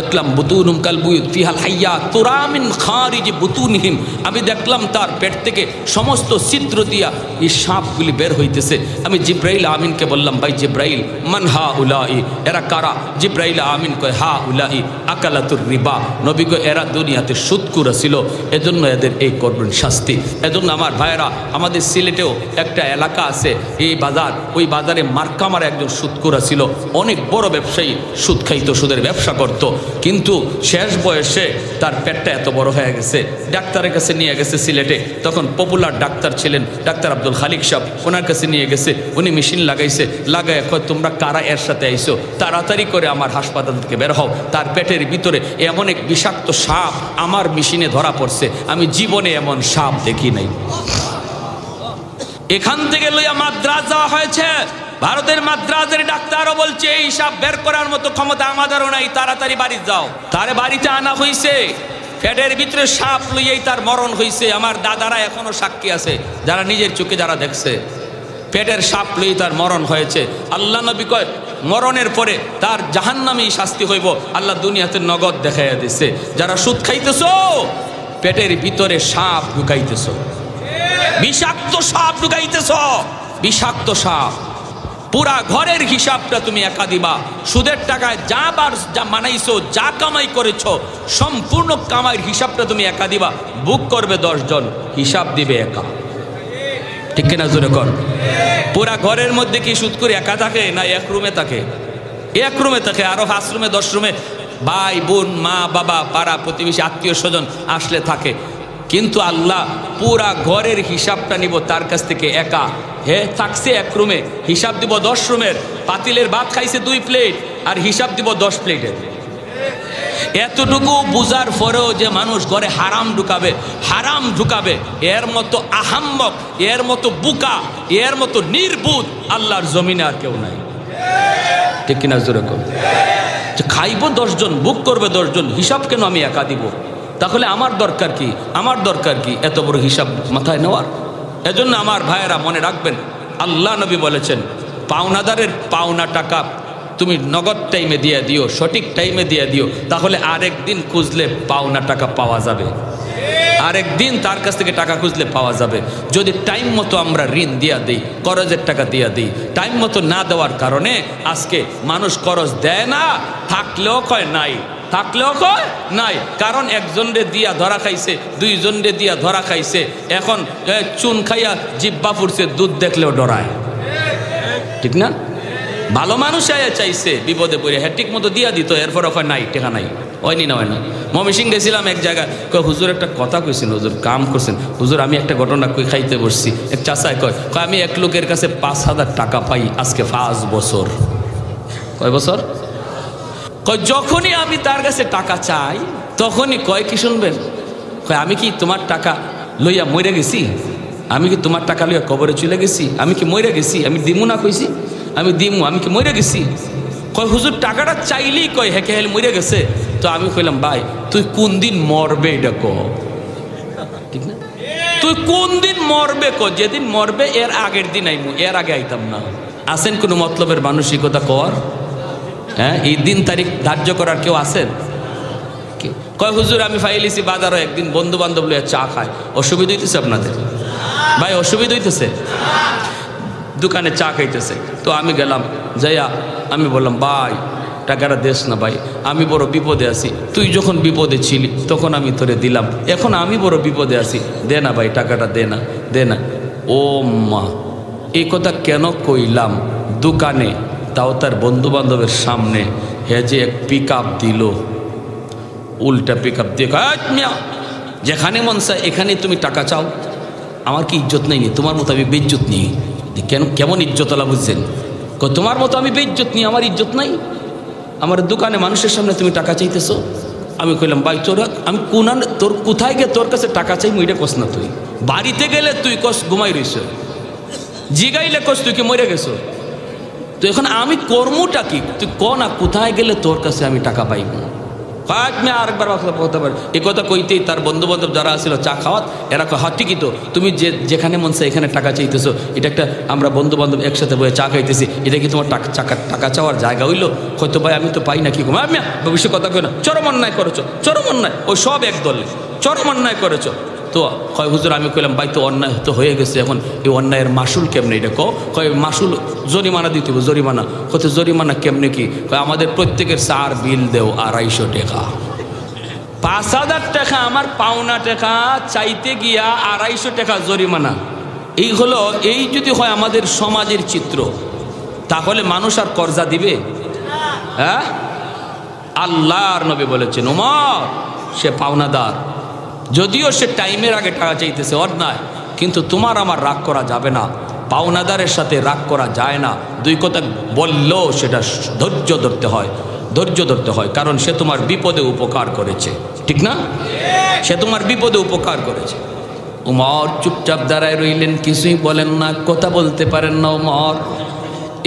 দেখলাম বুতুনুম কাল বুয়ুত ফিহাল হাইয়া তুরা মিন খারিজ বুতুনিহিম, আমি দেখলাম তার পেট থেকে সমস্ত ছিদ্র দিয়া এই সাপগুলি বের হইতেছে। আমি জিব্রাইল আমিনকে বললাম, ভাই জিব্রাইল মান হা উলাই, এরা কারা? জিব্রাইল আমিন কয় হা উলাই আকালাতুর রিবা, নবী কয় এরা দুনিয়াতে সুদকুরা ছিল, এজন্য এদের এই করবেন শাস্তি। এজন্য আমার ভাইয়েরা, আমাদের সিলেটেও একটা এলাকা আছে এই বাজার, ওই বাজারে মার্কামার একজন সুদকুরা ছিল, অনেক বড় ব্যবসায়ী, সুদ খাইতো, সুদের ব্যবসা করত। কিন্তু শেষ বয়সে তার পেটটা এত বড় হয়ে গেছে, ডাক্তারের কাছে নিয়ে গেছে সিলেটে, তখন পপুলার ডাক্তার ছিলেন ডাক্তার আব্দুল খালিক সাহেব, ওনার কাছে নিয়ে গেছে, উনি মেশিন লাগাইছে, লাগায় কয় তোমরা কারা এর সাথে আইসো, তাড়াতাড়ি করে আমার হাসপাতাল থেকে বের হও, তার পেটের ভিতরে এমন এক বিষাক্ত সাপ আমার মেশিনে ধরা পড়ছে, আমি জীবনে এমন সাপ দেখি নাই। এখান থেকে লইয়া মাদ্রাজ যাওয়া হয়েছে, ভারতের মাদ্রাজের ডাক্তারও বলছে এই সাপ বের করার মতো ক্ষমতা আমাদেরও নাই, তাড়াতাড়ি বাড়ি যাও। তারে বাড়িতে আনা হয়েছে, পেটের ভিতরে সাপ লইয়াই তার মরণ হয়েছে। আমার দাদারা এখনো সাক্ষী আছে, যারা নিজের চোখে যারা দেখছে, পেটের সাপ লই তার মরণ হয়েছে। আল্লাহ নবী কয় মরণের পরে তার জাহান্নামী শাস্তি হইব, আল্লাহ দুনিয়াতে নগদ দেখাইয়া দিছে। যারা সুদ খাইতেছ, পেটের ভিতরে সাপ ঢুকাইতেছ, বিষাক্ত সাপ ঢুকাইতেছ, বিষাক্ত সাপ। পুরা ঘরের হিসাবটা তুমি একা দিবা, সুদের টাকায় যা মানাইছো, যা কামাই করেছো, সম্পূর্ণ কামাইয়ের হিসাবটা তুমি একা দিবা। বুক করবে 10 জন, হিসাব দিবে একা। ঠিক কিনা জোরে কর? পুরা ঘরের মধ্যে কি সুদ করে একা থাকে না এক রুমে থাকে? এক রুমে থাকে, আরো 5 রুমে 10 রুমে ভাই বোন মা বাবা পাড়া প্রতিবেশী আত্মীয় স্বজন আসলে থাকে। কিন্তু আল্লাহ পুরা ঘরের হিসাবটা নিব তার কাছ থেকে একা। হে থাকছে এক রুমে, হিসাব দিব 10 রুমের। পাতিলের ভাত খাইছে 2 প্লেট, আর হিসাব দিব 10 প্লেটের। এতটুকু বুঝার পরেও যে মানুষ ঘরে হারাম ঢুকাবে, এর মতো আহাম্মক, এর মতো বুকা, এর মতো নির্বুধ আল্লাহর জমিনে আর কেউ নাই। ঠিক কিনা জোরে কর? খাইব 10 জন, বুক করবে 10 জন, হিসাব কেন আমি একা দিব? তাহলে আমার দরকার কি এত বড় হিসাব মাথায় নেওয়ার? এজন্য আমার ভাইয়েরা মনে রাখবেন, আল্লাহ নবী বলেছেন পাওনাদারের পাওনা টাকা তুমি নগদ টাইমে দিয়ে দিও, সঠিক টাইমে দিয়ে দিও, তাহলে আরেকদিন খুঁজলে পাওনা টাকা পাওয়া যাবে, আরেকদিন তার কাছ থেকে টাকা খুঁজলে পাওয়া যাবে। যদি টাইম মতো আমরা ঋণ দিয়া দিই, করজের টাকা দিয়া দিই, টাইম মতো না দেওয়ার কারণে আজকে মানুষ করজ দেয় না, থাকলেও কয় নাই, কারণ একজনরে দিয়া ধরা খাইছে, 2 জনরে দিয়া ধরা খাইছে, এখন চুন খাইয়া জিব্বা ফুরছে, দুধ দেখলেও ডরায়। ঠিক না? ভালো মানুষ আয়া চাইছে, বিপদে পড়ে হ্যাঁ ঠিক মতো দিয়া দিত, এরপর ওখানে নাই, টেকা নাই, হয়নি না হয় না। ময়মনসিংহ গেছিলাম এক জায়গায়, কয় হুজুর একটা কথা কইছেন, হুজুর কাম করছেন, হুজুর আমি একটা ঘটনা কই খাইতে বসছি, এক চাচায় কয় আমি এক লোকের কাছে 5,000 টাকা পাই আজকে 5 বছর। কয় বছর? কয় যখনই আমি তার কাছে টাকা চাই তখনই কয় কি শুনবেন, কয় আমি কি তোমার টাকা লইয়া মরে গেছি? আমি কি তোমার টাকা লইয়া কবরে চলে গেছি? আমি কি মরে গেছি? আমি দিমু না কইছি? আমি কি মরে গেছি? কয় হুজুর টাকাটা চাইলেই কয় হেকে হেলে মরে গেছে। তো আমি কইলাম ভাই তুই কোন দিন মরবে এটা ক, ঠিক না? তুই কোন দিন মরবে ক, যেদিন মরবে এর আগের দিন আইমু, এর আগে আইতাম না। আসেন কোনো মতলবের মানসিকতা কর, হ্যাঁ এই দিন তারিখ ধার্য করার কেউ আছেন? কয় হুজুর আমি ফাইলিছি বাজারও একদিন বন্ধু বান্ধব লইয়া চা খায়, অসুবিধা হইতেছে আপনাদের? ভাই অসুবিধা হইতেছে? দোকানে চা খাইতেছে, তো আমি গেলাম, যাইয়া আমি বললাম ভাই টাকাটা দেশ না ভাই, আমি বড় বিপদে আছি, তুই যখন বিপদে ছিলি তখন আমি তোরে দিলাম, এখন আমি বড় বিপদে আছি, দে না ভাই টাকাটা, দে না। ও মা, এই কথা কেন কইলাম? দোকানে, তাও তার বন্ধু বান্ধবের সামনে, হে যে এক পিক আপ দিল, উল্টা পিক আপ দিয়ে যেখানে মন চায় এখানে তুমি টাকা চাও, আমার কি ইজ্জত নেই? তোমার মতো আমি বেইজ্জত নিই? কেন, কেমন ইজ্জতওয়ালা বুঝছেন? তোমার মতো আমি বেইজ্জত নিই, আমার ইজ্জত নাই? আমার দোকানে মানুষের সামনে তুমি টাকা চাইতেছো? আমি কইলাম ভাই তোরা আমি তোর কোথায় গে তোর কাছে টাকা চাই মুইটা কস না, তুই বাড়িতে গেলে তুই কস ঘুমাই রইছ, জিগাইলে কস তুই কি মরে গেছো, তো এখন আমি কর্মটা কি তুই ক না, কোথায় গেলে তোর কাছে আমি টাকা পাইব? পাঁচ মে আরেকবার বলতে পারে। এই কথা কইতেই তার বন্ধু বান্ধব যারা আসছিল চা খাওয়াত, এরা হ্যাঁ ঠিকই তো, তুমি যেখানে মন চায় এখানে টাকা চাইতেছো, এটা একটা আমরা বন্ধু বান্ধব একসাথে বসে চা খাইতেছি, এটা কি তোমার টাকা চাওয়ার জায়গা হইলো? হয়তো ভাই আমি তো পাই না, কি আমি ভবিষ্যৎ কথা কই না, চরম অন্যায় করেছো, চরম অন্যায়, ওই সব এক দলে চরম অন্যায় করেছো। তো কয় হুজুর আমি কইলাম ভাই তো অন্যায় তো হয়ে গেছে, এখন এই অন্যায়ের মাসুল কেমনে? এটা কয় মাসুল জরিমানা দিতে হবে, জরিমানা। কত জরিমানা কেমনে কি? কয় আমাদের প্রত্যেকের 4 বিল দেও 250 টাকা। 5000 টাকা আমার পাওনা টাকা চাইতে গিয়া 250 টাকা জরিমানা। এই হলো, এই যদি হয় আমাদের সমাজের চিত্র, তাহলে মানুষ আর কর্জা দিবে? হ্যাঁ, আল্লাহর নবী বলেছেন ওমর সে পাওনাদার, যদিও সে টাইমের আগে টাকা চাইতেছে অন্যায়, কিন্তু তোমার আমার রাগ করা যাবে না, পাওনাদারের সাথে রাগ করা যায় না। দুই কথা বললেও সেটা ধৈর্য ধরতে হয়, ধৈর্য ধরতে হয়, কারণ সে তোমার বিপদে উপকার করেছে, ঠিক না? সে তোমার বিপদে উপকার করেছে। উমর চুপচাপ দাঁড়ায় রইলেন, কিছুই বলেন না, কথা বলতে পারেন না উমর।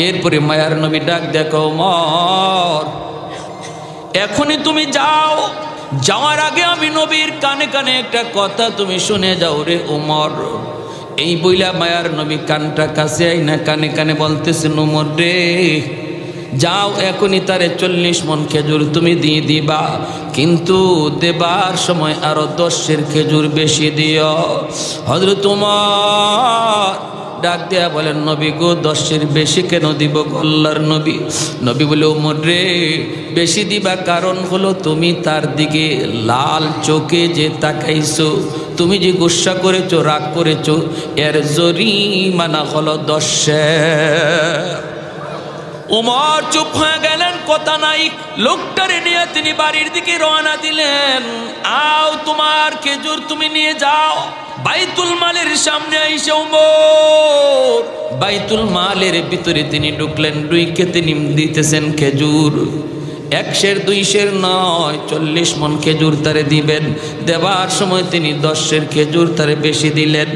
এরপরে মায়ার নবী ডাক দেখো, উমর এখনই তুমি যাও, যাওয়ার আগে আমি নবীর কানে কানে একটা কথা তুমি শুনে যাও রে উমর। এই বইলা মায়ার নবী কানটা কাছে আইনা কানে কানে বলতেছেন, উমর রে যাও, এখনই তারে 40 মণ খেজুর তুমি দিয়ে দিবা, কিন্তু দেবার সময় আরো 10 খেজুর বেশি দিও। হযরত উমর ডাক দেয়া বলেন, নবী গো 10 বেশি কেন দিব গো আল্লাহর নবী? নবী বলে, উমর রে বেশি দিবা কারণ হলো তুমি তার দিকে লাল চোখে যে তাকাইছো, তুমি যে গুসা করেছো, রাগ করেছো, এর জরিমানা হলো 10। উমর চুপ হয়ে গেলেন, কথা নাই। লোকটারে নিয়ে তিনি বাড়ির দিকে রওনা দিলেন। আও তোমার খেজুর তুমি নিয়ে যাও। বাইতুল মালের সামনে আইসে উমর বাইতুল মালের ভিতরে তিনি ঢুকলেন, ঢুকে তিনি দিতেছেন খেজুর। 100 200 নয়, 40 মণ খেজুর তারে দিবেন। দেবার সময় তিনি 10 খেজুর তারে বেশি দিলেন।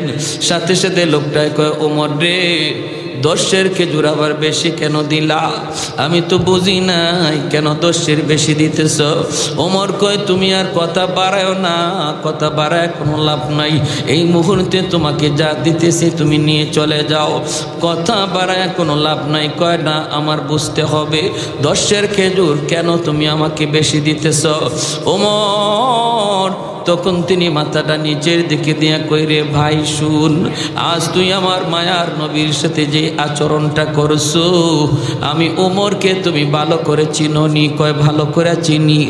সাথে সাথে লোকটায় কয়, ওমর রে 10 খেজুর আবার বেশি কেন দিলা? আমি তো বুঝি নাই কেন 10 বেশি দিতেছ। ওমর কয়, তুমি আর কথা বাড়ায় না, কথা বাড়ায় কোনো লাভ নাই। এই মুহূর্তে তোমাকে যা দিতেছি তুমি নিয়ে চলে যাও, কথা বাড়ায় কোনো লাভ নাই। কয় না, আমার বুঝতে হবে 10 খেজুর কেন তুমি আমাকে বেশি দিতেছ। ওমর তখন তিনি মাথাটা নিচের দিকে দিয়া কই, রে ভাই শুন, আজ তুই আমার মায়ার নবীর সাথে যে আচরণটা করছো, আমি ওমরকে তুমি ভালো করে চিনোনি? কয়, ভালো করে চিনি।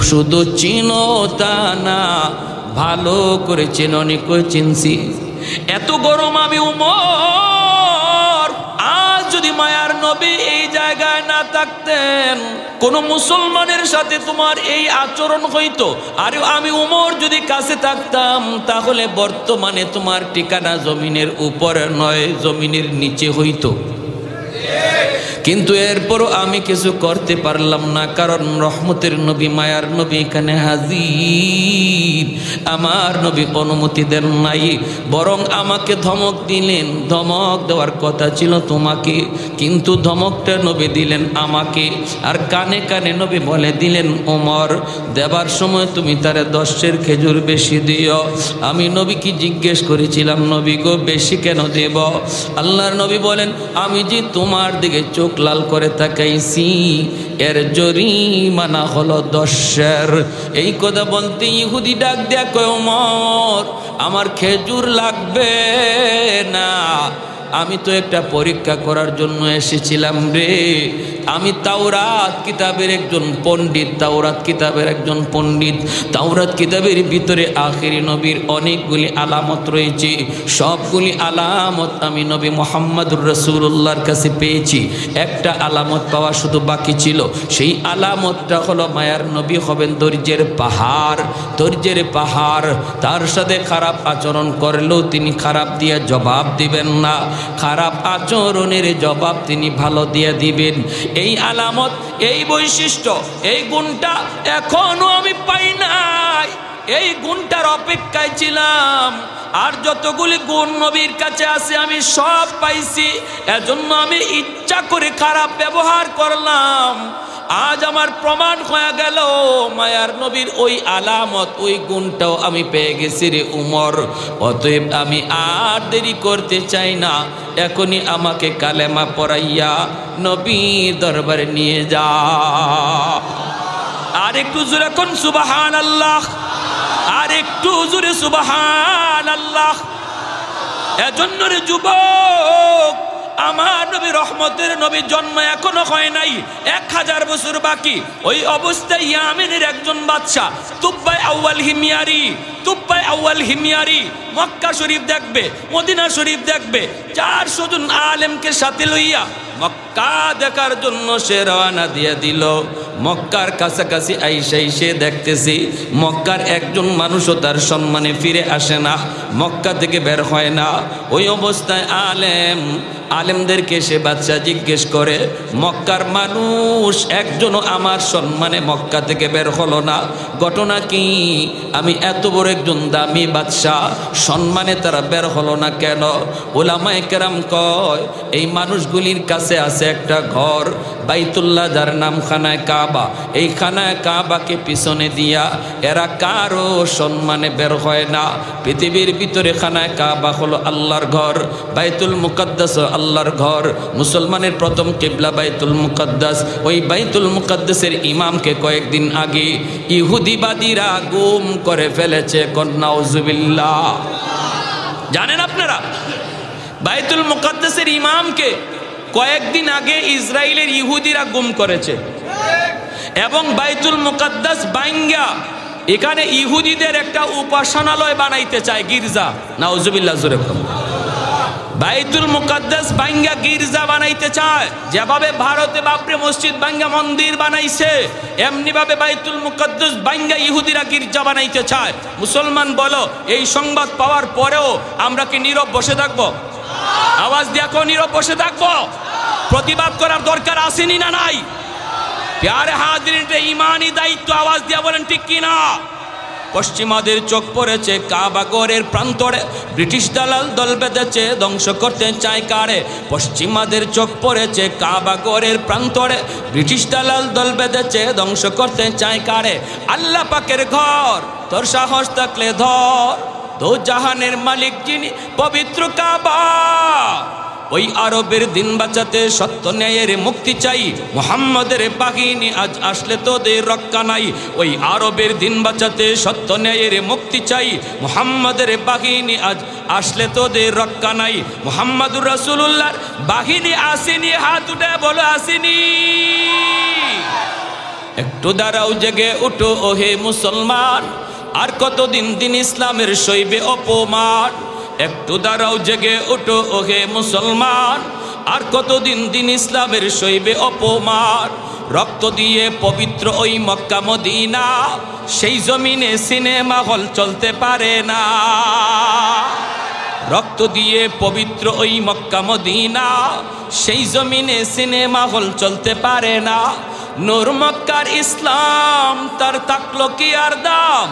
শুধু চিনো তা না, ভালো করে চিনোনি? কই, চিনছি। এত গরম আমি ওমর। আজ যদি মায়ার নবী এই জায়গায় না থাকতেন, কোন মুসলমানের সাথে তোমার এই আচরণ হইতো, আর আমি ওমর যদি কাছে থাকতাম, তাহলে বর্তমানে তোমার ঠিকানা জমিনের উপরে নয়, জমিনের নিচে হইতো। কিন্তু এরপরও আমি কিছু করতে পারলাম না, কারণ রহমতের নবী মায়ার নবী এখানে হাজির। আমার নবী অনুমতি দেন নাই, বরং আমাকে ধমক দিলেন। ধমক দেওয়ার কথা ছিল তোমাকে, কিন্তু ধমকটা নবী দিলেন আমাকে। আর কানে কানে নবী বলে দিলেন, ওমর দেবার সময় তুমি তারে 10 খেজুর বেশি দিও। আমি নবীকে জিজ্ঞেস করেছিলাম, নবী গো বেশি কেন দেব? আল্লাহর নবী বলেন, আমি যে তোমার দিকে চোখ লাল করে তাকাইছি, এর জরিমানা হলো 10। এই কথা বলতে ইহুদি ডাক দেয়া কয়, ওমর আমার খেজুর লাগবে না, আমি তো একটা পরীক্ষা করার জন্য এসেছিলাম রে। আমি তাওরাত কিতাবের একজন পণ্ডিত, তাওরাত কিতাবের একজন পণ্ডিত। তাওরাত কিতাবের ভিতরে আখিরি নবীর অনেকগুলি আলামত রয়েছে, সবগুলি আলামত আমি নবী মুহাম্মদুর রাসূলুল্লাহর কাছে পেয়েছি। একটা আলামত পাওয়া শুধু বাকি ছিল, সেই আলামতটা হলো মায়ার নবী হবেন ধৈর্যের পাহাড়। ধৈর্যের পাহাড়, তার সাথে খারাপ আচরণ করলেও তিনি খারাপ দিয়ে জবাব দিবেন না, খারাপ আচরণের জবাব তিনি ভালো দিয়ে দিবেন। এই আলামত, এই বৈশিষ্ট্য, এই গুণটা এখনো আমি পাই নাই। এই গুণটার অপেক্ষায় ছিলাম। আর যতগুলি গুণ নবীর কাছে আছে আমি সব পাইছি, এজন্য আমি ইচ্ছা করে খারাপ ব্যবহার করলাম। আজ আমার প্রমাণ হয়ে গেল মায়ার নবীর ওই আলামত, ওই গুণটাও আমি পেয়ে গেছি রে উমর। অতএব আমি আর দেরি করতে চাই না, এখনই আমাকে কালেমা পড়াইয়া নবীর দরবারে নিয়ে যা। আর একটু জোরে কোন সুবহানাল্লাহ, আর একটু জোরে সুবহানাল্লাহ। এজন্য রে যুবক, আমার নবী রহমতের নবী জন্ম এখনো হয় নাই, 1000 বছর বাকি। ওই অবস্থায় ইয়ামেনের একজন বাদশা তুব্বাই আউয়াল হিমিয়ারি মক্কা শরীফ দেখবে, মদিনা শরীফ দেখবে, 400 জন আলেমকে সাথে লইয়া মক্কা দেখার জন্য সে রওনা দিয়ে দিল। মক্কার কাছাকাছি আইসাই সে দেখতেছি মক্কার একজন মানুষও তার সম্মানে ফিরে আসে না, মক্কা থেকে বের হয় না। ওই অবস্থায় আলেমদেরকে সে বাদশা জিজ্ঞেস করে, মক্কার মানুষ একজনও আমার সম্মানে মক্কা থেকে বের হলো না, ঘটনা কি? আমি এত বড় একজন দামি বাদশা, সম্মানে তারা বের হলো না কেন? উলামায়ে কেরাম কয়, এই মানুষগুলির কাছে আছে একটা ঘর বাইতুল্লাহ, যার নাম খানায় কাবা। এই খানায় কাবাকে পিছনে দিয়া এরা কারো সম্মানে বের হয় না। পৃথিবীর ভিতরে খানায় কাবা হলো আল্লাহর ঘর, বাইতুল মুকাদ্দাস আল্লাহর ঘর। মুসলমানের প্রথম কিবলা বাইতুল মুকাদ্দাস। ওই বাইতুল মুকাদ্দাসের ইমামকে কয়েকদিন আগে ইহুদিবাদীরা গুম করে ফেলেছে। নাউজুবিল্লাহ। জানেন আপনারা, বাইতুল মুকাদ্দাসের ইমামকে কয়েকদিন আগে ইসরায়েলের ইহুদিরা গুম করেছে এবং বাইতুল মুকাদ্দাস ভাঙ্গা এখানে ইহুদিদের একটা উপাসনালয় বানাইতে চায়, গির্জা। নাউজুবিল্লাহ জোরে বলুন। বাইতুল মুকাদ্দাস ভাঙ্গা গির্জা বানাইতে চায়। যেভাবে ভারতে বাবরি মসজিদ ভাঙ্গা মন্দির বানাইছে, এমনি ভাবে বাইতুল মুকাদ্দাস ভাঙ্গা ইহুদিরা গির্জা বানাইতে চায়। মুসলমান বলো, এই সংবাদ পাওয়ার পরেও আমরা কি নীরব বসে থাকবো? আওয়াজ দেখো, নীরব বসে থাকবো? প্রতিবাদ করার দরকার আসেনি না নাই? প্যারে হাজিরিন, ইমানি দায়িত্ব। আওয়াজ দিয়া বলেন ঠিক কিনা? পশ্চিমাদের চোখ পড়েছে কাবা ঘরের প্রান্তরে, ব্রিটিশ দালাল দল বেঁধেছে ধ্বংস করতে চায় কারে? পশ্চিমাদের চোখ পড়েছে কাবা ঘরের প্রান্তরে, ব্রিটিশ দালাল দল বেঁধেছে ধ্বংস করতে চায় কারে? আল্লাহ পাকের ঘর, তোর সাহস থাকলে ধর, দো জাহানের মালিক যিনি, পবিত্র কাবা। ওই আরবের দিন বাঁচাতে সত্য ন্যায়ের মুক্তি চাই, মুহাম্মাদের বাহিনী আজ আসলে তোদের রক্ষা নাই। ওই আরবের দিন বাঁচাতে সত্য ন্যায়ের মুক্তি চাই, মুহাম্মাদের বাহিনী আজ আসলে তোদের রক্ষা নাই। মুহাম্মাদুর রাসূলুল্লাহর বাহিনী আসেনি, হাত উঠে বলো আসেনি। একটু দাঁড়াও, জেগে উঠো ওহে মুসলমান, আর কতদিন দিন ইসলামের সইবে অপমান। একটু দাঁড়াও, জেগে উঠো ওহে মুসলমান, আর কতদিন দিন ইসলামের সইবে অপমান। রক্ত দিয়ে পবিত্র ওই মক্কা মদিনা, সেই জমিনে সিনেমা হল চলতে পারে না। রক্ত দিয়ে পবিত্র ওই মক্কা মদিনা, সেই জমিনে সিনেমা হল চলতে পারে না। নূর মক্কার ইসলাম, তার থাকলো কি আর দাম?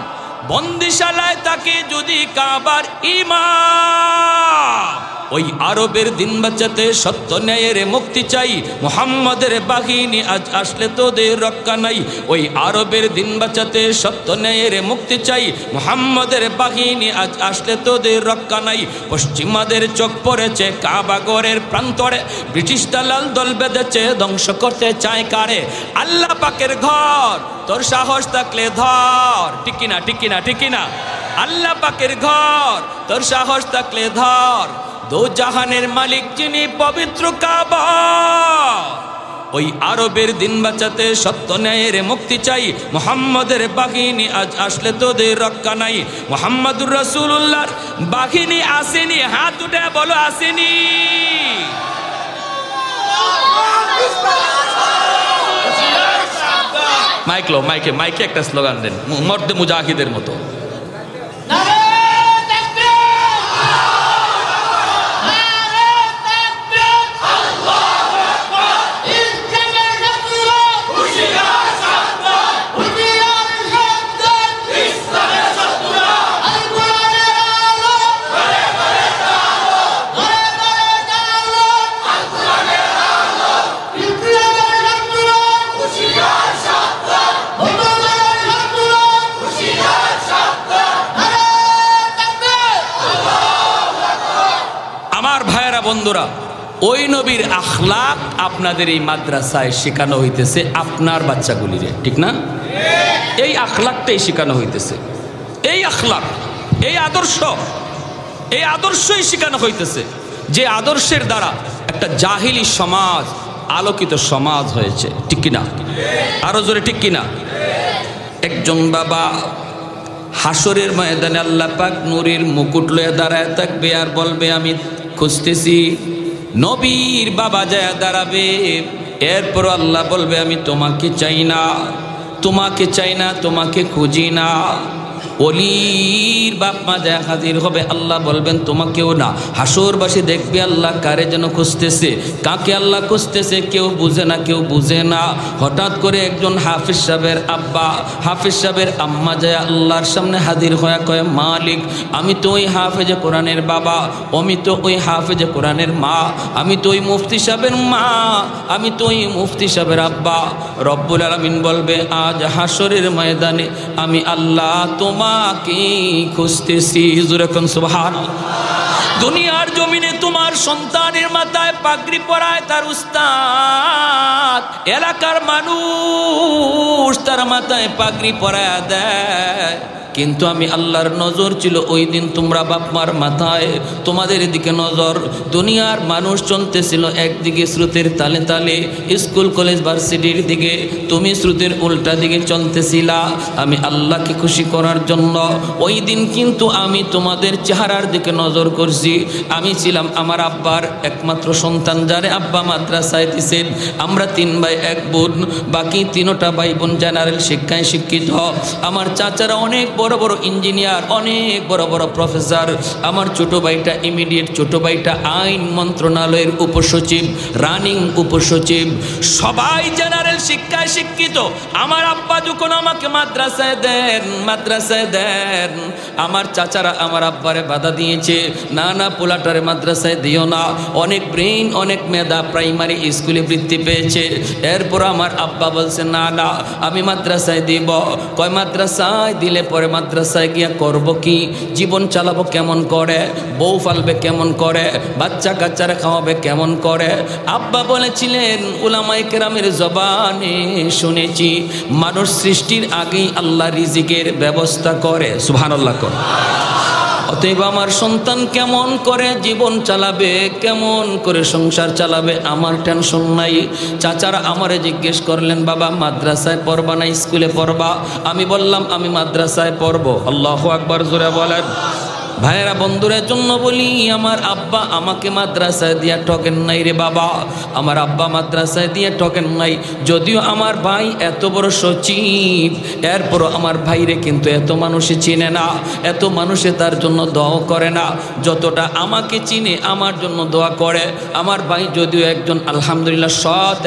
বন্দিশালায় তাকে যদি কাবার ইমাম। ওই আরবের দিন বাঁচাতে সত্য ন্যায়ের মুক্তি চাই, মুহাম্মাদের বাহিনী আজ আসলে তোদের রক্ষা নাই। ওই আরবের দিন বাঁচাতে সত্য ন্যায়ের মুক্তি চাই, মুহাম্মাদের বাহিনী আজ আসলে তোদের রক্ষা নাই। পশ্চিমাদের চোখ পড়েছে কাবা ঘরের প্রান্তরে, ব্রিটিশ দালাল দল বেঁধেছে ধ্বংস করতে চায় কারে? আল্লাহ পাকের ঘর, তোর সাহস থাকলে ধর। ঠিক কিনা, ঠিক কিনা, ঠিক কিনা? আল্লাহ পাকের ঘর, তোর সাহস থাকলে ধর, দো জাহানের মালিক যিনি, পবিত্র কাবা। ওই আরবের দিন বাঁচাতে সত্য ন্যায়ের মুক্তি চাই, মুহাম্মাদের বাহিনী আজ আসলে তোদের রক্ষা নাই। মুহাম্মাদুর রাসূলুল্লাহর বাহিনী আসেনি, হাত উঠে বলো আসেনি। মাইকে একটা স্লোগান দেন, মর্দে মুজাহিদের মতো। Yeah. ভাইরা বন্ধুরা, ওই নবীর আখলাক আপনাদের এই মাদ্রাসায় শেখানো হইতেছে আপনার বাচ্চাগুলিরে, ঠিক না? এই আখলাকটাই শেখানো হইতেছে, এই আখলাক, এই আদর্শই শেখানো হইতেছে, যে আদর্শের দ্বারা একটা জাহিলি সমাজ আলোকিত সমাজ হয়েছে, ঠিক কিনা? আরো জোরে ঠিক কিনা? একজন বাবা হাসরের ময়দানে আল্লাহ পাক নূরের মুকুট লয়ে দাঁড়ায় থাকবে আর বলবে আমি খুঁজতেছি। নবীর বাবা যায় দাঁড়াবে, এরপর আল্লাহ বলবে আমি তোমাকে চাই না, তোমাকে চাই না, তোমাকে খুঁজি না। অলির বাপ মা যায় হাজির হবে, আল্লাহ বলবেন তোমাকেও না। হাসরবাসী দেখবে আল্লাহ কারে যেন খুঁজতেছে, কাকে আল্লাহ খুঁজতেছে কেউ বুঝে না, কেউ বুঝে না। হঠাৎ করে একজন হাফিজ সাহেবের আব্বা, হাফিজ সাহেবের আম্মা যায় আল্লাহর সামনে হাজির হয়ে কয় মালিক আমি তো ওই হাফেজে কোরআনের বাবা, আমি তো ওই হাফেজে কোরআনের মা, আমি তো ওই মুফতি সাহেবের মা, আমি তো ওই মুফতি সাহেবের আব্বা। রব্বুল আলামিন বলবে আজ হাসরের ময়দানে আমি আল্লাহ তোমাকে খুঁজতেছি। যখন সুবহানাল্লাহ। দুনিয়ার জমিনে তোমার সন্তানের মাথায় পাগড়ি পরায় তার উস্তাদ, এলাকার মানুষ তার মাথায় পাগড়ি পরায় দেয়, কিন্তু আমি আল্লাহর নজর ছিল ওই দিন তোমরা বাপ মার মাথায়, তোমাদের দিকে নজর। দুনিয়ার মানুষ চলতেছিল একদিকে স্রোতের তালে তালে, স্কুল কলেজ ভার্সিটির দিকে, তুমি স্রোতের উল্টা দিকে চলতেছিলা। আমি আল্লাহকে খুশি করার জন্য ওই দিন কিন্তু আমি তোমাদের চেহারার দিকে নজর করছি। আমি ছিলাম আমার আব্বার একমাত্র সন্তান, যারে আব্বা মাদ্রাসায় দিছেন। আমরা 3 ভাই 1 বোন, বাকি 3টা ভাই বোন জেনারেল শিক্ষায় শিক্ষিত। আমার চাচারা অনেক বড় বড় ইঞ্জিনিয়ার, অনেক বড় বড় প্রফেসর। আমার ছোট ভাইটা ইমিডিয়েট ছোট ভাইটা আইন মন্ত্রণালয়ের উপসচিব, রানিং উপসচিব, সবাই জেনারেল শিক্ষায় শিক্ষিত। আমার আব্বা যখন আমাকে মাদ্রাসায় দেন, আমার চাচারা আমার আব্বারে বাধা দিয়েছে, না না পোলাটারে মাদ্রাসায় দিও না, অনেক ব্রেইন অনেক মেধা, প্রাইমারি স্কুলে বৃত্তি পেয়েছে। এরপর আমার আব্বা বলছে না না আমি মাদ্রাসায় দিব। কয় মাদ্রাসায় দিলে পরে মাদ্রাসায় গিয়া করব কি, জীবন চালাবো কেমন করে, বউ ফালবে কেমন করে, বাচ্চা কাচ্চারা খাওয়াবে কেমন করে। আব্বা বলেছিলেন উলামায়ে কেরামের জবানে শুনেছি মানুষ সৃষ্টির আগেই আল্লাহ রিজিকের ব্যবস্থা করে। সুবহানাল্লাহ। অতএব আমার সন্তান কেমন করে জীবন চালাবে, কেমন করে সংসার চালাবে আমার টেনশন নাই। চাচারা আমারে জিজ্ঞেস করলেন বাবা মাদ্রাসায় পড়বা না স্কুলে পড়বা? আমি বললাম আমি মাদ্রাসায় পড়বো। আল্লাহু আকবার, জোরে বলেন। ভাইয়েরা বন্ধুদের জন্য বলি আমার আব্বা আমাকে মাদ্রাসায় দিয়া ঠকেন নাই রে বাবা, আমার আব্বা মাদ্রাসায় দিয়ে ঠকেন নাই। যদিও আমার ভাই এত বড় সচিব, এরপরও আমার ভাইরে কিন্তু এত মানুষে চিনে না, এত মানুষে তার জন্য দোয়া করে না যতটা আমাকে চিনে আমার জন্য দোয়া করে। আমার ভাই যদিও একজন আলহামদুলিল্লাহ সৎ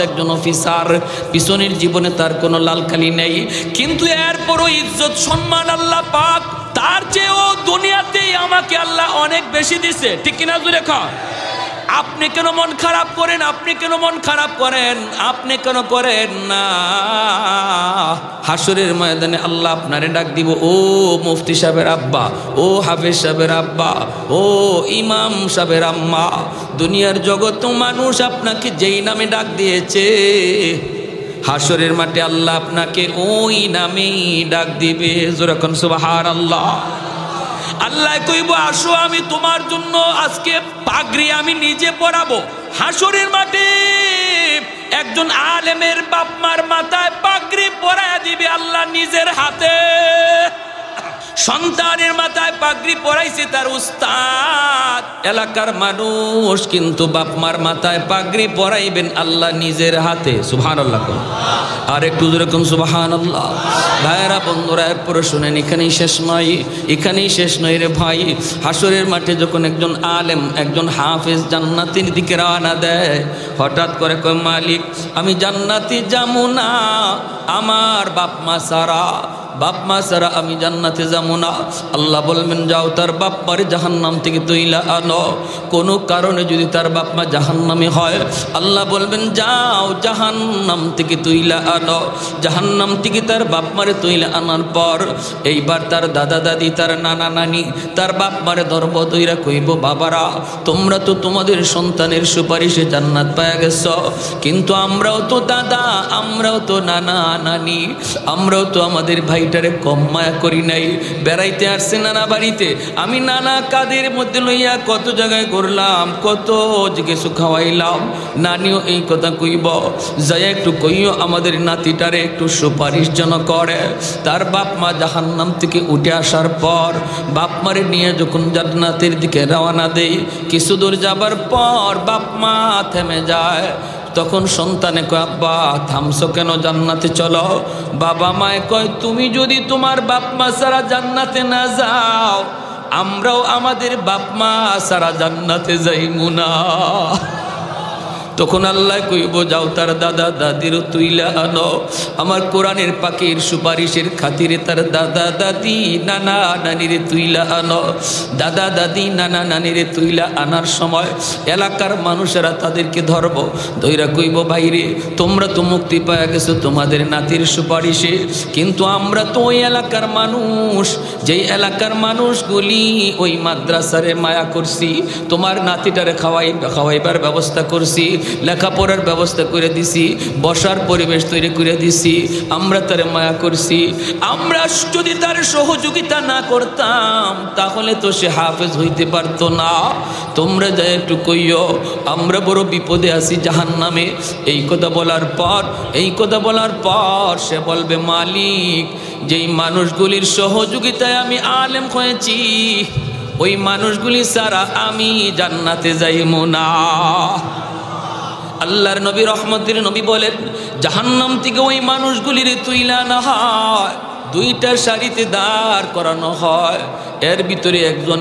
একজন অফিসার, পিছনের জীবনে তার কোনো লালকালি নেই, কিন্তু এরপরও ইজ্জত সম্মান আল্লাহ পাক তার চেয়েও দুনিয়াতেই আমাকে আল্লাহ অনেক বেশি দিছে, ঠিক কিনা জুড়ে খান। আপনি কেন মন খারাপ করেন? আপনি কেন মন খারাপ করেন? আপনি কেন করেন না? হাসরের ময়দানে আল্লাহ আপনারে ডাক দিব, ও মুফতি সাহেবের আব্বা, ও হাফেজ সাহেবের আব্বা, ও ইমাম সাহেবের আম্মা। দুনিয়ার জগৎ মানুষ আপনাকে যেই নামে ডাক দিয়েছে, হাসরের মাঠে আল্লাহ আপনাকে ওই নামেই ডাক দিবে। যেরকম সুবহানাল্লাহ। আল্লাহ কইব আসো আমি তোমার জন্য আজকে পাগড়ি আমি নিজে পরাবো। হাসরের মাঠে একজন আলেমের বাপ মার মাথায় পাগড়ি পরায়া দিবে আল্লাহ নিজের হাতে। সন্তানের মাথায় পাগড়ি পরাইছে তার উস্তাদ, এলাকার মানুষ কিন্তু বাপ মার মাথায় পাগড়ি পরাইবেন আল্লাহ নিজের হাতে। সুবহানাল্লাহ। আর একটু যেরকম সুবহানাল্লাহ। ভাইরা বন্ধুরা এরপরে শুনেন, এখানেই শেষ নয় রে ভাই। হাসরের মাঠে যখন একজন আলেম একজন হাফেজ জান্নাতের দিকে রওনা দেয়, হঠাৎ করে কয় মালিক আমি জান্নাতে যাবো না আমার বাপ মা সারা, বাপ মা ছাড়া আমি জান্নাতে যাবো না। আল্লাহ বলবেন যাও তার বাপ মারে জাহান্নাম থেকে তুইলা আনো। কোনো কারণে যদি তার বাপ মা জাহান্নামে হয়, আল্লাহ বলবেন যাও জাহান্নাম থেকে তুইলা আনো। জাহান্নাম থেকে তার বাপ মারে তুইলা আনার পর এইবার তার দাদা দাদি, তার নানা নানি, তার বাপ মারে ধর্ম দইরা কইব বাবারা তোমরা তো তোমাদের সন্তানের সুপারিশে জান্নাত পায়া গেছ, কিন্তু আমরাও তো দাদা, আমরাও তো নানা নানি, আমরাও তো আমাদের ভাইটারে কম মায়া করি নাই। বেড়াইতে আসছে নানা বাড়িতে, আমি নানা কাদের মধ্যে লইয়া কত জায়গায় করলাম, কত কিছু খাওয়াইলাম। নানিও এই কথা কইব, যাই একটু কইও আমাদের নাতিটারে একটু সুপারিশ যেন করে। তার বাপ মা জাহান্নাম থেকে উঠে আসার পর বাপ মারে নিয়ে যখন জান্নাতের দিকে রওনা দেয়, কিছু দূর যাবার পর বাপ মা থেমে যায়। তখন সন্তানে কয় আব্বা থামছো কেন, জান্নাতে চলো। বাবা মায় কয় তুমি যদি তোমার বাপ মা ছাড়া জান্নাতে না যাও, আমরাও আমাদের বাপ মা ছাড়া জান্নাতে যাইমু না। তখন আল্লাহ কইব যাও তার দাদা দাদিরও তুইলা আনো। আমার কোরআনের পাকের সুপারিশের খাতিরে তার দাদা দাদি নানা নানিরে তুইলা আনো। দাদা দাদি নানা নানিরে তুইলা আনার সময় এলাকার মানুষেরা তাদেরকে ধরব, ধইরা কইব ভাইরে তোমরা তো মুক্তি পাওয়া গেছো তোমাদের নাতির সুপারিশে, কিন্তু আমরা তো ওই এলাকার মানুষ, যেই এলাকার মানুষগুলি ওই মাদ্রাসারে মায়া করছি, তোমার নাতিটারে খাওয়াইবার ব্যবস্থা করছি, লেখাপড়ার ব্যবস্থা করে দিছি, বসার পরিবেশ তৈরি করে দিছি, আমরা তারে মায়া করছি। আমরা যদি তার সহযোগিতা না করতাম তাহলে তো সে হাফেজ হইতে পারতো না। তোমরা যা একটু কইও আমরা বড় বিপদে আছি জাহান্নামে। এই কথা বলার পর সে বলবে মালিক যেই মানুষগুলির সহযোগিতায় আমি আলেম হয়েছি, ওই মানুষগুলি ছাড়া আমি জান্নাতে যাইমু না। আল্লাহর নবী রহমতের নবী বলেন জাহান্নাম থেকে ওই মানুষগুলির তুইলা না হয়, দুইটা সারিতে দাঁড় করানো হয়। এর ভিতরে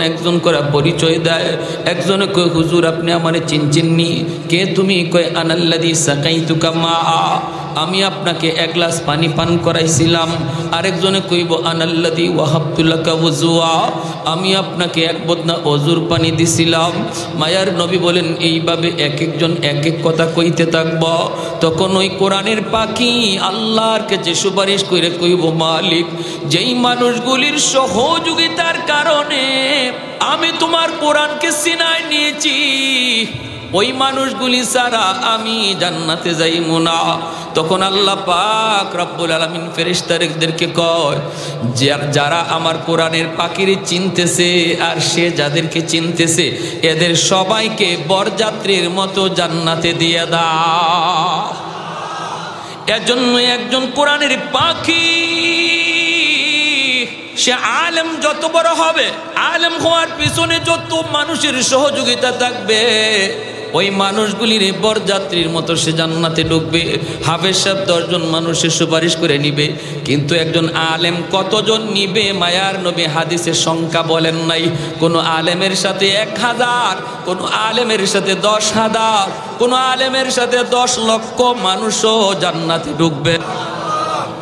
একজন করে পরিচয় দেয়। একজনে কয় হুজুর আপনি আমারে চিনচিননি, কে তুমি? কয় আনাল্লাযী সাকাইতুকা মা, আমি আপনাকে এক গ্লাস পানি পান করাইছিলাম। আরেকজনে কইব আনাল্লাযী ওয়াহাবতু লাকা ওযুআ, আমি আপনাকে এক বদনা অজুর পানি দিছিলাম। মায়ার নবী বলেন এইভাবে এক একজন এক এক কথা কইতে থাকব। তখন ওই কোরআনের পাখি আল্লাহর কাছে সুপারিশ করে কইব মালিক যেই মানুষগুলির সহযোগিতার কারণে আমি তোমার কোরআনকে সিনায় নিয়েছি, ওই মানুষগুলি ছাড়া আমি জান্নাতে যাইমু না। তখন আল্লাহ পাক রব্বুল আলামিন ফেরেশতাদেরকে কয় যারা আমার কোরআনের পাখিরে চিনতেছে আর সে যাদেরকে চিনতেছে এদের সবাইকে বরযাত্রীর মতো জান্নাতে দিয়ে দাও। এজন্য একজন কোরআনের পাখি সে আলেম যত বড় হবে, আলেম হওয়ার পিছনে যত মানুষের সহযোগিতা থাকবে, ওই মানুষগুলির বরযাত্রীর মতো সে জান্নাতে ঢুকবে। হাফেজ সাহেব 10 জন মানুষের সুপারিশ করে নিবে, কিন্তু একজন আলেম কতজন নিবে মায়ার নবী হাদিসের সংখ্যা বলেন নাই। কোন আলেমের সাথে 1000, কোন আলেমের সাথে 10,000, কোন আলেমের সাথে 10 লক্ষ মানুষও জান্নাতে ঢুকবে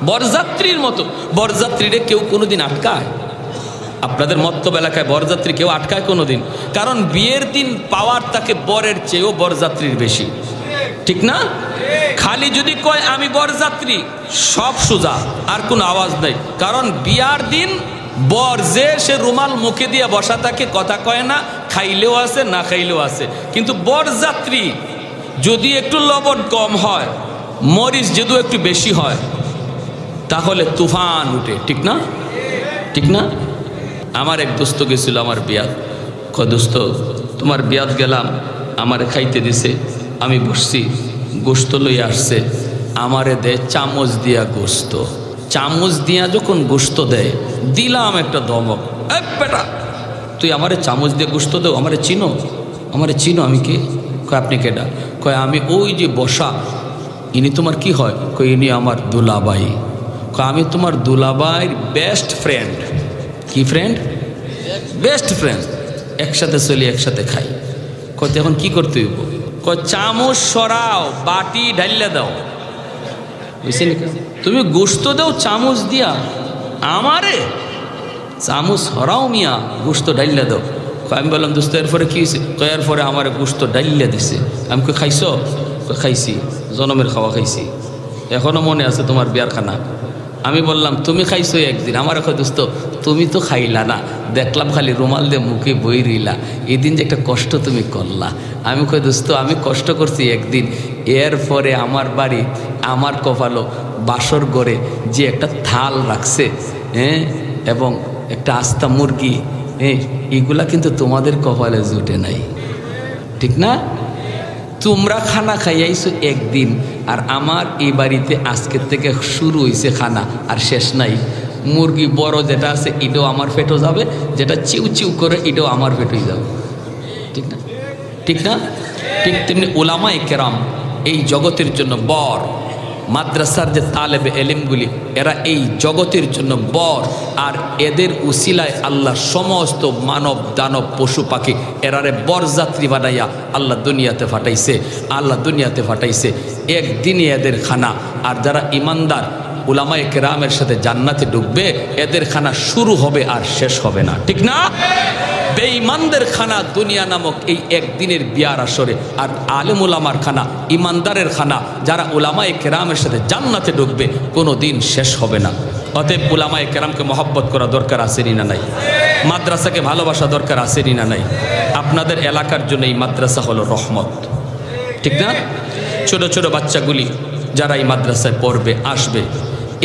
বরযাত্রীর মতো। বরযাত্রীরে কেউ কোনোদিন আটকায়? আপনাদের মত্তব এলাকায় বরযাত্রী কেউ আটকায় কোনোদিন? কারণ বিয়ের দিন পাওয়ার তাকে বরের চেয়েও বরযাত্রীর বেশি, ঠিক না? খালি যদি কয় আমি বরযাত্রী সব সোজা, আর কোনো আওয়াজ নাই। কারণ বিয়ার দিন বর যে সে রুমাল মুখে দিয়ে বসা থাকে, কথা কয় না, খাইলেও আছে না খাইলেও আছে। কিন্তু বরযাত্রী যদি একটু লবণ কম হয়, মরিচ যদি একটু বেশি হয়, তাহলে তুফান উঠে, ঠিক না? ঠিক না? আমার এক দোস্ত গেছিল আমার বিয়াত, কয় দোস্ত তোমার বিয়াত গেলাম, আমারে খাইতে দিছে, আমি বসছি, গোস্ত লইয়া আসছে, আমারে দেয় চামচ দিয়া গোস্ত। চামচ দিয়া যখন গোস্ত দেয় দিলাম একটা ধমক, এ বেটা তুই আমারে চামচ দিয়ে গোস্ত দেও, আমারে চিনো? আমারে চিনো? আমি কে? কয় আপনি কেডা? কয় আমি ওই যে বসা, ইনি তোমার কি হয়? কয় ইনি আমার দুলাবাই। কয় আমি তোমার দুলাবাইর বেস্ট ফ্রেন্ড। কি ফ্রেন্ড? Best friend. একসাথে চলি, একসাথে খাই। কয় এখন কি করতে হইব? কয় চামচ সরাও, বাটি ঢাইলে দাও। বুঝছেন? তুমি গোস্ত দাও চামচ দিয়া, আমারে চামচ হরাও মিয়া গোস্ত ডাইল্লা দাও। আমি বললাম দোস্ত এরপরে কী হয়েছে? এরপরে আমার গোস্ত ডাইল্লা দিছে। আমি কই খাইছ? খাইছি, জনমের খাওয়া খাইছি, এখনও মনে আছে তোমার বিয়ার খানা। আমি বললাম তুমি খাইছো একদিন। আমার কয় দোস্ত তুমি তো খাইলা না, দেখলাম খালি রুমাল দিয়ে মুখে বই রইলা, এদিন যে একটা কষ্ট তুমি করলা। আমি কই দোস্ত আমি কষ্ট করছি একদিন, এরপরে আমার বাড়ি আমার কপালো বাসর ঘরে যে একটা থাল রাখছে, হ্যাঁ, এবং একটা আস্তা মুরগি, হ্যাঁ, এগুলা কিন্তু তোমাদের কপালে জুটে নাই, ঠিক না? তোমরা খানা খাইয়াইছো একদিন, আর আমার এই বাড়িতে আজকের থেকে শুরু হয়েছে খানা, আর শেষ নাই। মুরগি বড় যেটা আছে এটাও আমার পেটও যাবে, যেটা চিউ চিউ করে এটাও আমার পেটেই যাবে, ঠিক না? ঠিক না? ঠিক তেমনি উলামায়ে কেরাম এই জগতের জন্য বর, মাদ্রাসার যে তালেবে এলিমগুলি এরা এই জগতের জন্য বর, আর এদের উসিলায় আল্লাহ সমস্ত মানব দানব পশু পাখি এরারে বরযাত্রী বানাইয়া আল্লাহ দুনিয়াতে ফাটাইছে। আল্লাহ দুনিয়াতে ফাটাইছে একদিনই এদের খানা। আর যারা ইমানদার উলামায়ে কেরামের সাথে জান্নাতে ঢুকবে, এদের খানা শুরু হবে আর শেষ হবে না, ঠিক না? বেঈমানদের খানা দুনিয়া নামক এই একদিনের বিয়ার আসরে, আর আলেম উলামার খানা, ইমানদারের খানা, যারা উলামায়ে কেরামের সাথে জান্নাতে ঢুকবে, কোনো দিন শেষ হবে না। অতএব উলামায়ে কেরামকে মহব্বত করা দরকার আসেনি না নাই? মাদ্রাসাকে ভালোবাসা দরকার আসেনি না নাই? আপনাদের এলাকার জন্য এই মাদ্রাসা হলো রহমত, ঠিক না? ছোট ছোট বাচ্চাগুলি যারা এই মাদ্রাসায় পড়বে আসবে,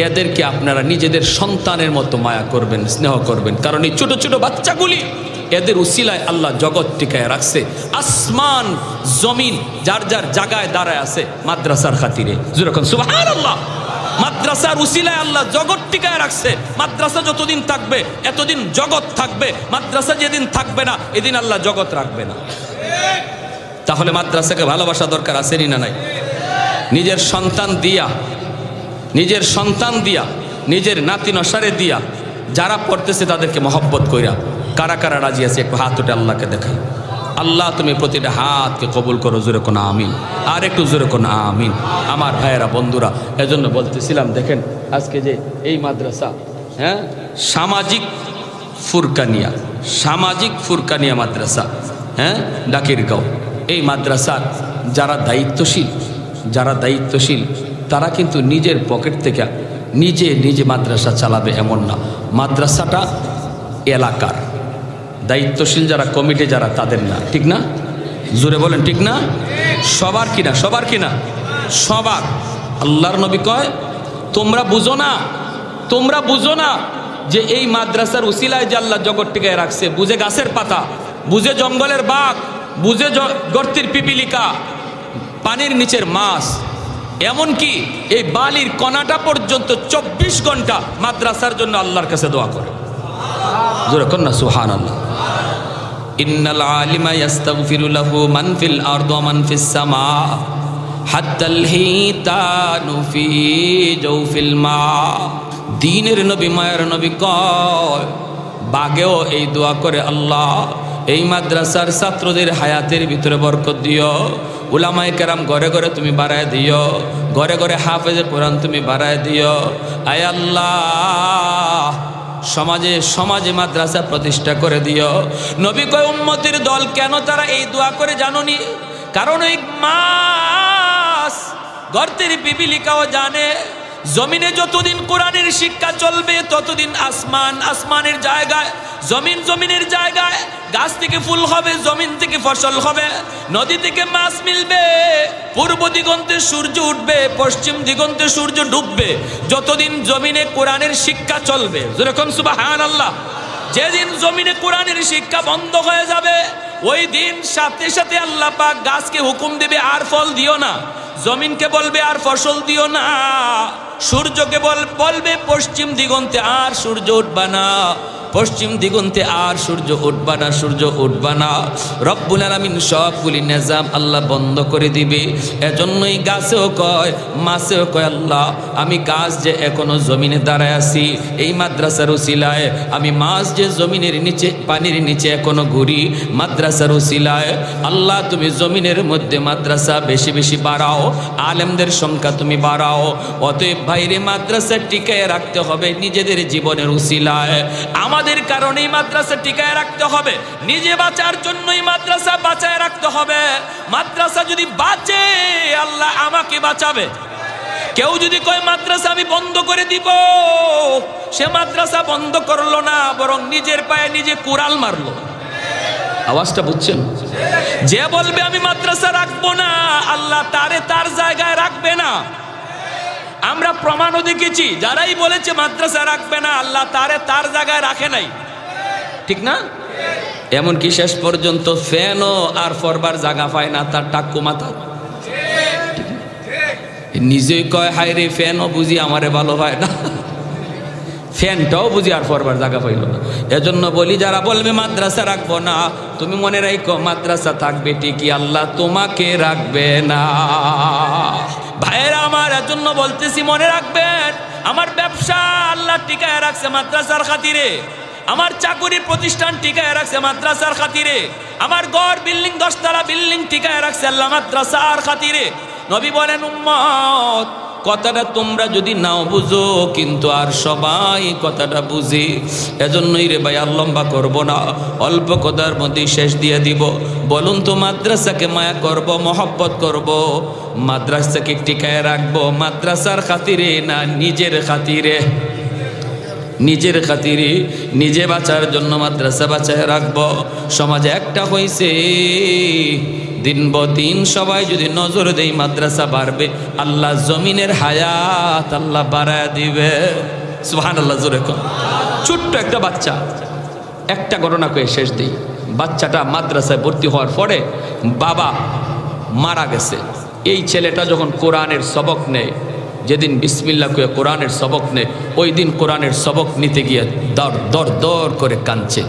এদেরকে আপনারা নিজেদের সন্তানের মতো মায়া করবেন, স্নেহ করবেন, কারণ এই ছোট ছোট বাচ্চাগুলি এদের উসিলায় আল্লাহ জগৎ টিকায় রাখছে। আসমান জমিন যার যার জায়গায় দাঁড়ায় আছে মাদ্রাসার খাতিরে। যেরকম সুবহানাল্লাহ, মাদ্রাসার উসিলায় আল্লাহ জগৎ টিকায় রাখছে। মাদ্রাসা যতদিন থাকবে এতদিন জগৎ থাকবে, মাদ্রাসা যেদিন থাকবে না এদিন আল্লাহ জগৎ রাখবে না। তাহলে মাদ্রাসাকে ভালোবাসা দরকার আসেনি না নাই? নিজের সন্তান দিয়া, নিজের সন্তান দিয়া, নিজের নাতি নসারে দিয়া যারা পড়তেছে তাদেরকে মহব্বত কইরা কারা কারা রাজি আছে একটু হাত উঠে আল্লাহকে দেখাই। আল্লাহ তুমি প্রতিটা হাতকে কবুল করো, জোরে কোন আমিন, আর একটু জোরে কোন আমিন। আমার ভাইয়েরা বন্ধুরা, এজন্য বলতেছিলাম দেখেন আজকে যে এই মাদ্রাসা, হ্যাঁ, সামাজিক ফুরকানিয়া, সামাজিক ফুরকানিয়া মাদ্রাসা, হ্যাঁ, ডাকিরগাঁও, এই মাদ্রাসার যারা দায়িত্বশীল, যারা দায়িত্বশীল তারা কিন্তু নিজের পকেট থেকে নিজে নিজে মাদ্রাসা চালাবে এমন না, মাদ্রাসাটা এলাকার দায়িত্বশীল যারা কমিটি যারা তাদের না, ঠিক না? জোরে বলেন ঠিক না? সবার কিনা? সবার কিনা? সবার। আল্লাহর নবী কয় তোমরা বুঝো না, তোমরা বুঝো না যে এই মাদ্রাসার উসিলায় যে আল্লাহ জগৎ টিকায় রাখছে, বুঝে গাছের পাতা, বুঝে জঙ্গলের বাঘ, বুঝে গর্তের পিপিলিকা, পানির নিচের মাছ, এমনকি এই বালির কণাটা পর্যন্ত 24 ঘন্টা মাদ্রাসার জন্য আল্লাহর কাছে দোয়া করে। জোরে কন্না সুবহানাল্লাহ। ইন্নাল আলিমা ইস্তাগফিরু লাহু মান ফিল আরদি ওয়া মান ফিস সামা হাত্তাল হিতানু ফি জাওফিল মা। দ্বীনের নবী, মায়ের নবী কয় বাগেও এই দোয়া করে, আল্লাহ এই মাদ্রাসার ছাত্রদের হায়াতের ভিতরে বরকত দিও, উলামায়ে কেরাম ঘরে ঘরে তুমি বাড়ায় দিও, ঘরে ঘরে হাফেজে কোরআন তুমি বাড়ায় দিও। আয় আল্লাহ সমাজে সমাজে মাদ্রাসা প্রতিষ্ঠা করে দিও। নবী কয় উম্মতের দল কেন তারা এই দোয়া করে জানোনি? কারণ এই মাস গর্তের পিপিলিকাও জানে জমিনে যতদিন কোরআনের শিক্ষা চলবে ততদিন আসমান আসমানের জায়গায়, জমিন জমিনের জায়গায়, গাছ থেকে ফুল হবে, জমিন থেকে ফসল হবে, নদী থেকে মাছ মিলবে, পূর্ব দিগন্তে সূর্য উঠবে, পশ্চিম দিগন্তে সূর্য ডুববে, যতদিন জমিনে কোরআনের শিক্ষা চলবে। যেরকম সুবহানাল্লাহ। যেদিন জমিনে কোরআনের শিক্ষা বন্ধ হয়ে যাবে ওই দিন সাথে সাথে আল্লাহ পাক গাছকে হুকুম দেবে আর ফল দিও না, জমিনকে বলবে আর ফসল দিও না, সূর্যকে বলবে পশ্চিম দিগন্তে আর সূর্য উঠবা না, পশ্চিম দিগন্তে আর সূর্য উঠবা না, সূর্য উঠবা না। রব্বুল আলামিন সবগুলি নিজাম আল্লাহ বন্ধ করে দিবে। এজন্যই গাছেও কয়, মাছেও কয়, আল্লাহ আমি গাছ যে এখনো জমিনে দাঁড়ায় আছি, এই মাদ্রাসার উসিলায় আমি মাছ যে জমিনের নিচে পানির নিচে এখনো ঘুরি, মাদ্রাসার উসিলায় আল্লাহ তুমি জমিনের মধ্যে মাদ্রাসা বেশি বেশি বাড়াও, আলেমদের সংখ্যা তুমি বাড়াও। অতএব বাইরে মাদ্রাসা টিকায় রাখতে হবে নিজেদের জীবনের উসিলায়। আমাদের কারণেই মাদ্রাসা টিকায় রাখতে হবে, নিজে বাঁচার জন্যই মাদ্রাসা বাঁচায় রাখতে হবে। মাদ্রাসা যদি বাঁচে আল্লাহ আমাকে বাঁচাবে। কেউ যদি কয় মাদ্রাসা আমি বন্ধ করে দিব, সে মাদ্রাসা বন্ধ করলো না, বরং নিজের পায়ে নিজে কুড়াল মারলো। আওয়াজটা বুঝছেন? যে বলবে আমি মাদ্রাসা রাখবো না, আল্লাহ তারে তার জায়গায় রাখবে না। আমরা প্রমাণও দেখেছি, যারাই বলেছে মাদ্রাসা রাখবে না, আল্লাহ তারে তার জায়গায় রাখে নাই, ঠিক না? এমনকি শেষ পর্যন্ত ফ্যানও আর ফরবার জায়গা পায় না তার টাক্কু মাথা। নিজেই কয় হায় রে, ফ্যানও বুঝি আমারে ভালো হয় না, ফ্যানটাও বুঝি আর ফরবার জায়গা পাইল না। এজন্য বলি, যারা বলবে মাদ্রাসা রাখবো না, তুমি মনে রাখো মাদ্রাসা থাকবে ঠিকই, আল্লাহ তোমাকে রাখবে না। ভাইয়েরা আমার, এজন্য বলতেছি মনে রাখবেন, আমার ব্যবসা আল্লাহ টিকায় রাখছে মাদ্রাসার খাতিরে, আমার চাকুরির প্রতিষ্ঠান টিকায় রাখছে মাদ্রাসার খাতিরে, আমার ঘর বিল্ডিং 10 তলা বিল্ডিং টিকায় রাখছে আল্লাহ মাদ্রাসার খাতিরে। নবী বলেন, উম্মত কথাটা তোমরা যদি নাও বুঝো, কিন্তু আর সবাই কথাটা বুঝি। এজন্যই রে ভাই আর লম্বা করবো না, অল্প কথার মধ্যেই শেষ দিয়ে দিব। বলুন তো, মাদ্রাসাকে মায়া করব, মহব্বত করব, মাদ্রাসাকে টিকায় রাখবো মাদ্রাসার খাতিরে না নিজের খাতিরে? নিজের খাতিরে, নিজে বাঁচার জন্য মাদ্রাসা বাঁচায় রাখবো। সমাজে একটা হয়েছে, দিন দিন সবাই যদি নজর দেই মাদ্রাসা বাড়বে, আল্লাহ জমিনের হায়াত আল্লাহ বাড়ায় দিবে। সুবহানাল্লাহ, জোরে কর। ছোট্ট একটা বাচ্চা, একটা ঘটনা কয়ে শেষ দিই। বাচ্চাটা মাদ্রাসায় ভর্তি হওয়ার পরে বাবা মারা গেছে। এই ছেলেটা যখন কোরআনের সবক নেয়, যেদিন বিসমিল্লাহ কয়ে কোরআনের সবক নেয়, ওই দিন কোরআনের সবক নিতে গিয়ে দর দর দর করে কাঁদছে।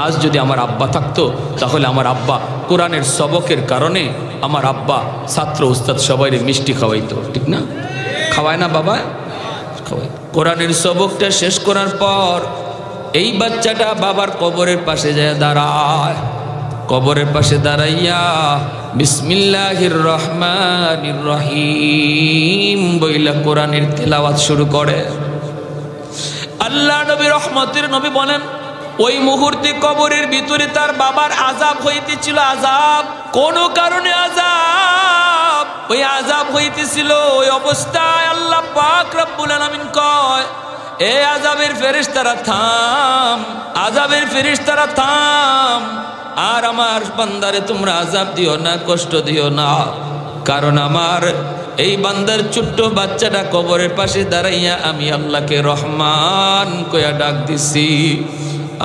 আজ যদি আমার আব্বা থাকতো, তাহলে আমার আব্বা কোরআনের সবকের কারণে আমার আব্বা ছাত্র উস্তাদ সবাইরে মিষ্টি খাওয়াইতো, ঠিক না? খাওয়ায় না বাবা? খাওয়াই। কোরআনের সবকটা শেষ করার পর এই বাচ্চাটা বাবার কবরের পাশে যায় দাঁড়ায়। কবরের পাশে দাঁড়াইয়া বিসমিল্লাহির রহমানির রহিম বইলা কোরআনের তেলাওয়াত শুরু করে। আল্লাহ নবী রহমতের নবী বলেন, ওই মুহূর্তে কবরের ভিতরে তার বাবার আযাব হইতেছিল। আযাব, কোন কারণে আযাব, ওই আযাব হইতেছিল। ওই অবস্থায় আল্লাহ পাক রব্বুল আলামিন কয়, এ আযাবের ফেরেশতারা থাম, আযাবের ফেরেশতারা থাম, আর আমার বান্দারে তোমরা আযাব দিও না, কষ্ট দিও না, কারণ আমার এই বান্দার ছোট্ট বাচ্চাটা কবরের পাশে দাঁড়াইয়া আমি আল্লাহকে রহমান কয়া ডাক দিছি,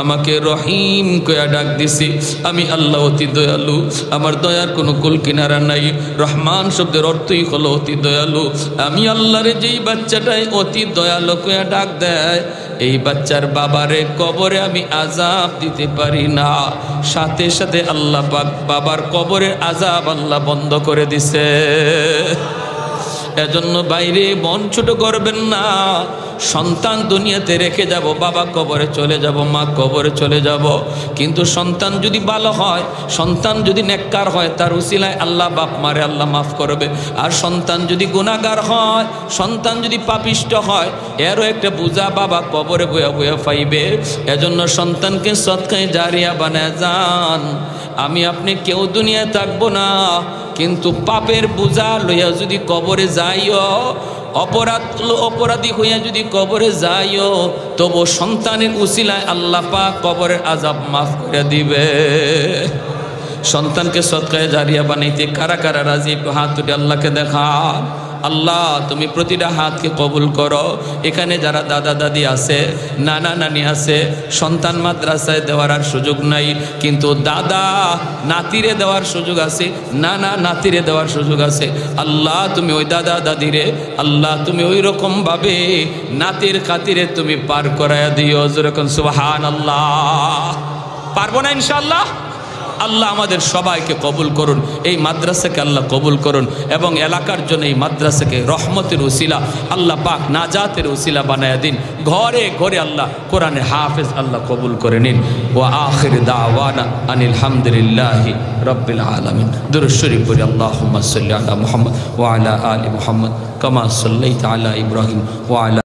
আমাকে রহিম কয়া ডাক দিছি। আমি আল্লাহ অতি দয়ালু, আমার দয়ার কোনো কুল কিনারা নাই। রহমান শব্দের অর্থই হলো অতি দয়ালু। আমি আল্লাহরে যেই বাচ্চাটাই অতি দয়ালু কয়া ডাক দেয়, এই বাচ্চার বাবারে কবরে আমি আযাব দিতে পারি না। সাথে সাথে আল্লাহ পাক বাবার কবরের আযাব আল্লাহ বন্ধ করে দিছে। এজন্য বাইরে মন ছোট করবেন না। সন্তান দুনিয়াতে রেখে যাব, বাবা কবরে চলে যাব, মা কবরে চলে যাব, কিন্তু সন্তান যদি ভালো হয়, সন্তান যদি নেককার হয়, তার উসিলায় আল্লাহ বাপ মারে আল্লাহ মাফ করবে। আর সন্তান যদি গুনাহগার হয়, সন্তান যদি পাপিষ্ট হয়, এরও একটা বোঝা বাবা কবরে বয়া বয়া পাইবে। এজন্য সন্তানকে সদকায়ে জারিয়া বানায় যান। আমি আপনি কেউ দুনিয়ায় থাকবো না, কিন্তু পাপের বোঝা লইয়া যদি কবরে যাইও, অপরাধী হইয়া যদি কবরে যাইও, তবু সন্তানের উসিলায় আল্লাহ পাক কবরের আযাব মাফ করে দিবে। সন্তানকে সদকায়ে জারিয়া বানাইতে কারা কারা রাজি? একটু হাত তুলে আল্লাহকে দেখান। আল্লাহ তুমি প্রতিটা হাতকে কবুল করো। এখানে যারা দাদা দাদি আছে, নানা নানি আছে, সন্তান মাদ্রাসায় দেওয়ার আর সুযোগ নাই, কিন্তু দাদা নাতিরে দেওয়ার সুযোগ আছে, নানা নাতিরে দেওয়ার সুযোগ আছে। আল্লাহ তুমি ওই দাদা দাদিরে আল্লাহ তুমি ওই রকম ভাবে নাতির খাতিরে তুমি পার করায়া দিও। যেরকম সুবহানাল্লাহ। পারবো না ইনশাআল্লাহ? আল্লাহ আমাদের সবাইকে কবুল করুন, এই মাদ্রাসাকে আল্লাহ কবুল করুন, এবং এলাকার জন্য এই মাদ্রাসাকে রহমতের উসিলা আল্লাহ পাক নাজাতের উসিলা বানায়া দিন। ঘরে ঘরে আল্লাহ কোরআনে হাফেজ আল্লাহ কবুল করে নিন। ওয়া আখির দাওয়ানা আনিল হামদুলিল্লাহি রাব্বিল আলামিন। দুরূদ শরীফ পড়ি। আল্লাহুম্মা সাল্লি আলা মুহাম্মদ ওয়া আলা আলি মুহাম্মদ কামা সাল্লাইতা আলা ইব্রাহিম ওয়া আলা